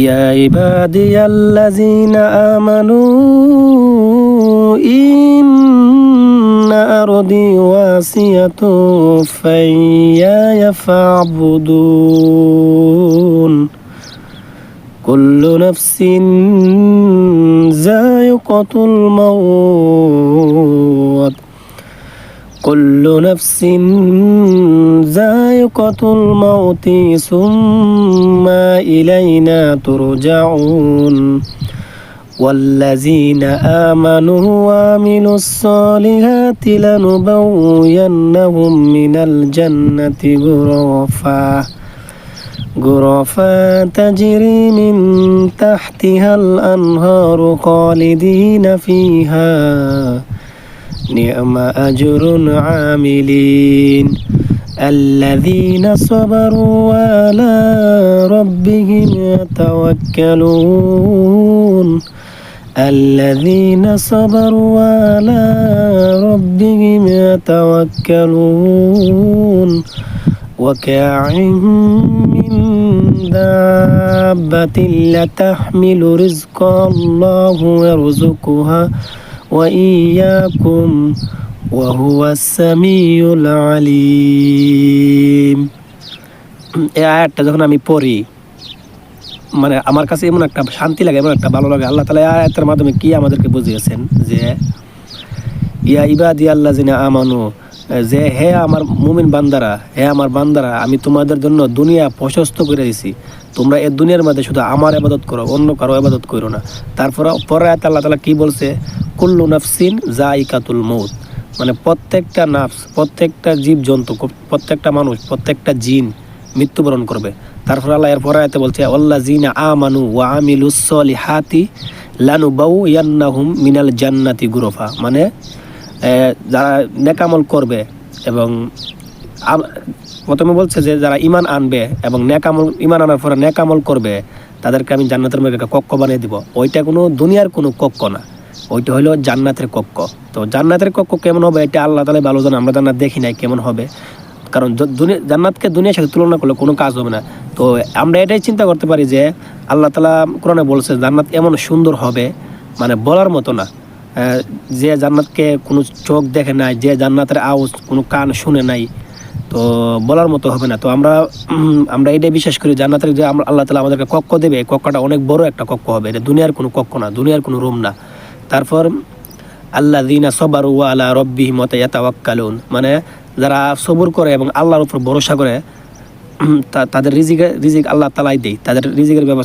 ইয়া ইবাদিয়াল্লাযীনা আমানু ইন্না আরদি ওয়াসিয়াতুন ফাইয়ায়া ফা'বুদুন কুল্লু নাফসিন যায়িকাতুল মাউত কুল্লু নাফসিন যায়িকাতুল মাউতি সুম্মা ইলাইনা তুরজাউন ওয়াল্লাযীনা আমানু ওয়া আমিলুস সলিহাতি লানুবাওয়িয়ান্নাহুম মিনাল জান্নাতি غرفا تجري من تحتها الأنهار خالدين فيها نعم أجر العاملين الذين صبروا وعلى ربهم يتوكلون الذين صبروا وعلى ربهم يتوكلون وكأعين من دابة لا تحمل رزق الله يرزقها وإياكم وهو السميع العليم। এই আয়াতটা যখন আমি পড়ি মানে আমার কাছে এমন একটা শান্তি লাগে, এমন একটা ভালো লাগে। আল্লাহ তাআলা এই আয়াতের মাধ্যমে কি আমাদেরকে বুঝিয়েছেন যে ইয়া ইবাদিয়াল্লাযিনা আমানু, যে হে আমার মুমিন বান্দারা, হে আমার বান্দারা, আমি তোমাদের জন্য দুনিয়া প্রশস্ত করে দিয়েছি, তোমরা এই দুনিয়ার মধ্যে শুধু আমার ইবাদত করো, অন্য কারো ইবাদত করো না। তারপর পরে আল্লাহ তাআলা কি বলছে, কুল্লু নাফসিন যায়িকাতুল মউত, মানে প্রত্যেকটা নাফস, প্রত্যেকটা জীবজন্তু, প্রত্যেকটা মানুষ, প্রত্যেকটা জিন মৃত্যুবরণ করবে। তারপর আল্লাহ এর পরে আয়াতে বলছে ওয়াল্লাযিনা আমানু ওয়া আমিলুস সলিহাতি লানুবাওয়িয়ান্নাহুম মিনাল জান্নাতি গুরফা, মানে যারা নেকামল করবে এবং প্রথমে বলছে যে যারা ঈমান আনবে এবং ঈমান আনার পরে নেকামল করবে তাদেরকে আমি জান্নাতের মধ্যে একটা কক্ষ বানিয়ে দিব। ওইটা কোনো দুনিয়ার কোনো কক্ষ না, ওইটা হলো জান্নাতের কক্ষ। তো জান্নাতের কক্ষ কেমন হবে এটা আল্লাহ তাআলা ভালো জানে, আমরা জান্নাত দেখি নাই কেমন হবে, কারণ জান্নাতকে দুনিয়ার সাথে তুলনা করলে কোনো কাজ হবে না। তো আমরা এটাই চিন্তা করতে পারি যে আল্লাহ তাআলা কোরআনে বলছে জান্নাত এমন সুন্দর হবে, মানে বলার মতো না। যে জান্নাতকে কোনো চোখ দেখে নাই, যে জান্নাতের আওয়াজ কোনো কান শুনে নাই, তো বলার মতো হবে না। তো আমরা এটাই বিশ্বাস করি জান্নাতের যে আল্লাহ তাআলা আমাদেরকে কক্ষ দেবে, এই কক্ষটা অনেক বড় একটা কক্ষ হবে, এটা দুনিয়ার কোনো কক্ষ না, দুনিয়ার কোনো রুম না। তারপর আল্লাযীনা সাবারু ওয়া আলা রাব্বিহিম ইয়াতাওয়াক্কালুন, মানে যারা সবর করে এবং আল্লাহর উপর ভরসা করে তাদের রিজিক আল্লাহ তাআলাই দেয়, তাদের রিজিকের ব্যবস্থা